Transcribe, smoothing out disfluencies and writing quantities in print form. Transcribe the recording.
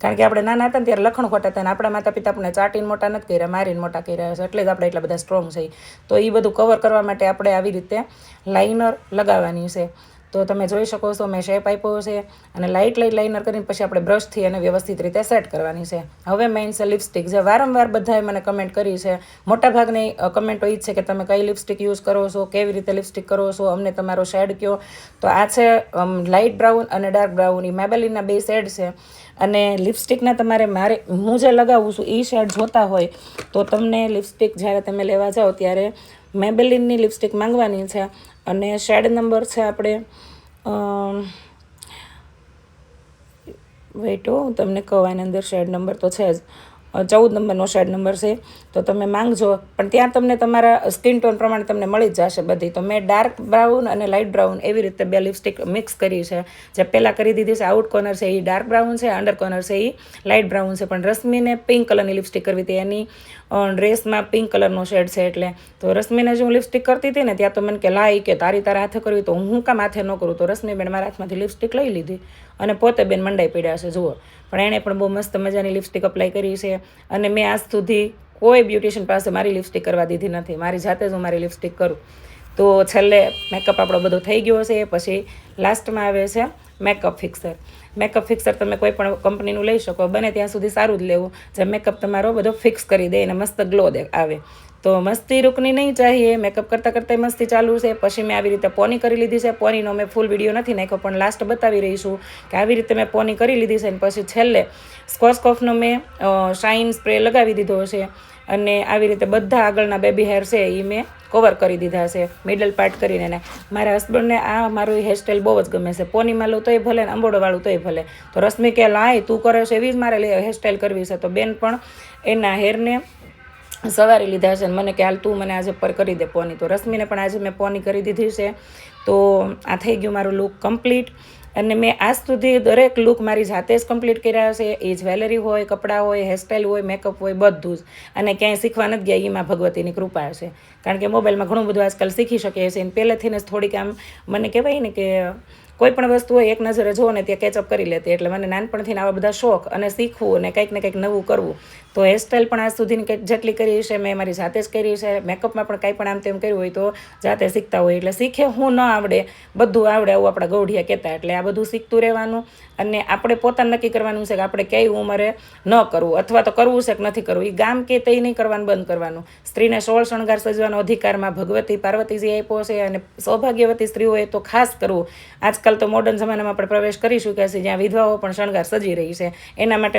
કારણ કે આપણે નાના હતા ને ત્યારે લખણ ખોટા હતા ને આપણા માતા પિતા આપણને ચાટીને મોટા નથી કર્યા, મારીને મોટા કર્યા છે, એટલે જ આપણે એટલા બધા સ્ટ્રોંગ છે. તો એ બધું કવર કરવા માટે આપણે આવી રીતે લાઇનર લગાવવાની છે. તો તમે જોઈ શકો છો મેં શેપ આપ્યો છે અને લાઇટ લાઇનર કરીને પછી આપણે બ્રશથી એને વ્યવસ્થિત રીતે સેટ કરવાની છે. હવે મેઇન છે લિપસ્ટિક, જે વારંવાર બધાએ મને કમેન્ટ કરી છે. મોટાભાગની કમેન્ટો એ જ છે કે તમે કઈ લિપસ્ટિક યુઝ કરો છો, કેવી રીતે લિપસ્ટિક કરો છો, અમને તમારો શેડ કહો. તો આ છે લાઇટ બ્રાઉન અને ડાર્ક બ્રાઉન, એ મેબેલિનના 2 શેડ છે. અને લિપસ્ટિકના તમારે હું જે લગાવું છું એ શેડ જોતા હોય તો તમને લિપસ્ટિક જ્યારે તમે લેવા જાઓ ત્યારે મેબેલિનની લિપસ્ટિક માંગવાની છે. અને શેડ નંબર છે આપણે વેઇટ હું તમને કહું, આની અંદર શેડ નંબર તો છે જ, 14 નંબરનો શેડ નંબર છે. તો તમે માંગજો, પણ ત્યાં તમને તમારા સ્કિન ટોન પ્રમાણે તમને મળી જ જશે બધી. તો મેં ડાર્ક બ્રાઉન અને લાઇટ બ્રાઉન એવી રીતે 2 લિપસ્ટિક મિક્સ કરી છે. જે પહેલાં કરી દીધી છે આઉટ કોર્નર છે એ ડાર્ક બ્રાઉન છે, અંડર કોર્નર છે એ લાઇટ બ્રાઉન છે. પણ રશ્મિને પિંક કલરની લિપસ્ટિક કરવી હતી, એની ડ્રેસમાં પિંક કલરનો શેડ છે એટલે. તો રશ્મિને જો હું લિપસ્ટિક કરતી હતી ને ત્યાં તો મને કે લાઈ કે તારા હાથે કરવી, તો હું કામ હાથે ન કરું. તો રશ્મિબેન મારા હાથમાંથી લિપસ્ટિક લઈ લીધી અને પોતે બેન મંડાઈ પડ્યા છે જુઓ. પણ એણે પણ બહુ મસ્ત મજાની લિપસ્ટિક અપ્લાય કરી છે. અને મેં આજ સુધી કોઈ બ્યુટિશિયન પાસે મારી લિપસ્ટિક કરવા દીધી નથી, મારી જાતે જ હું મારી લિપસ્ટિક કરું. તો છેલ્લે મેકઅપ આપણો બધો થઈ ગયો છે. પછી લાસ્ટમાં આવે છે મેકઅપ ફિક્સર. મેકઅપ ફિક્સર તમે કોઈ પણ કંપનીનું લઈ શકો, બને ત્યાં સુધી સારું જ લેવું, જે મેકઅપ તમારો બધો ફિક્સ કરી દે અને મસ્ત ગ્લો આવે. તો મસ્તી રૂકની નહીં ચાહીએ, મેકઅપ કરતાં કરતાં મસ્તી ચાલુ છે. પછી મેં આવી રીતે પોની કરી લીધી છે. પોનીનો મેં ફૂલ વિડીયો નથી નાખ્યો, પણ લાસ્ટ બતાવી રહીશું કે આવી રીતે મેં પોની કરી લીધી છે. અને પછી છેલ્લે સ્કોચકોફનો મેં શાઇન સ્પ્રે લગાવી દીધો છે. અને આવી રીતે બધા આગળના બેબી હેર છે એ મેં કવર કરી દીધા છે મિડલ પાર્ટ કરીને. એને મારા હસબન્ડને આ મારું હેરસ્ટાઈલ બહુ જ ગમે છે. પોનીમાં લઉં તોય ભલે ને અંબોડોવાળું તોય ભલે. તો રશ્મિ કે લાય તું કરે છે એવી જ મારે હેરસ્ટાઈલ કરવી છે. તો બેન પણ એના હેરને સવારી લીધા છે. મને કે હાલ તું મને આજે પર કરી દે પોની. તો રશ્મિને પણ આજે મેં પોની કરી દીધી છે. તો આ થઈ ગયું મારું લુક કમ્પ્લીટ. અને મેં આજ સુધી દરેક લુક મારી જાતે જ કમ્પ્લીટ કર્યા છે. એ જ્વેલરી હોય, કપડાં હોય, હેરસ્ટાઈલ હોય, મેકઅપ હોય, બધું જ. અને ક્યાંય શીખવા નથી ગયા, એમાં ભગવતીની કૃપા છે. કારણ કે મોબાઈલમાં ઘણું બધું આજકાલ શીખી શકીએ છીએ. પહેલેથી જ થોડીક આમ મને કહેવાય ને કે કોઈ પણ વસ્તુ હોય એક નજરે જુઓ ને ત્યાં કેચઅપ કરી લેતી. એટલે મને નાનપણથી આવા બધા શોખ અને શીખવું અને કંઈક ને કંઈક નવું કરવું. તો હેરસ્ટાઈલ પણ આજ સુધીની જેટલી કરી છે મેં મારી જાતે જ કરી છે. મેકઅપમાં પણ કાંઈ પણ આમ તેમ કર્યું હોય તો જાતે શીખતા હોય. એટલે શીખે હું ન આવડે બધું આવડે, આવું આપણા ગૌઢિયા કહેતા. એટલે આ બધું શીખતું રહેવાનું. અને આપણે પોતાને નક્કી કરવાનું છે કે આપણે કઈ ઉંમરે ન કરવું, અથવા તો કરવું છે કે નથી કરવું. એ ગામ કે તે નહીં કરવાનું, બંધ કરવાનું. સ્ત્રીને 16 શણગાર સજવાનો અધિકારમાં ભગવતી પાર્વતીજી આપ્યો છે. અને સૌભાગ્યવતી સ્ત્રીઓએ તો ખાસ કરવું. આજકાલ તો મોડર્ન જમાનામાં આપણે પ્રવેશ કરી ચૂક્યા છીએ જ્યાં વિધવાઓ પણ શણગાર સજી રહી છે. એના માટે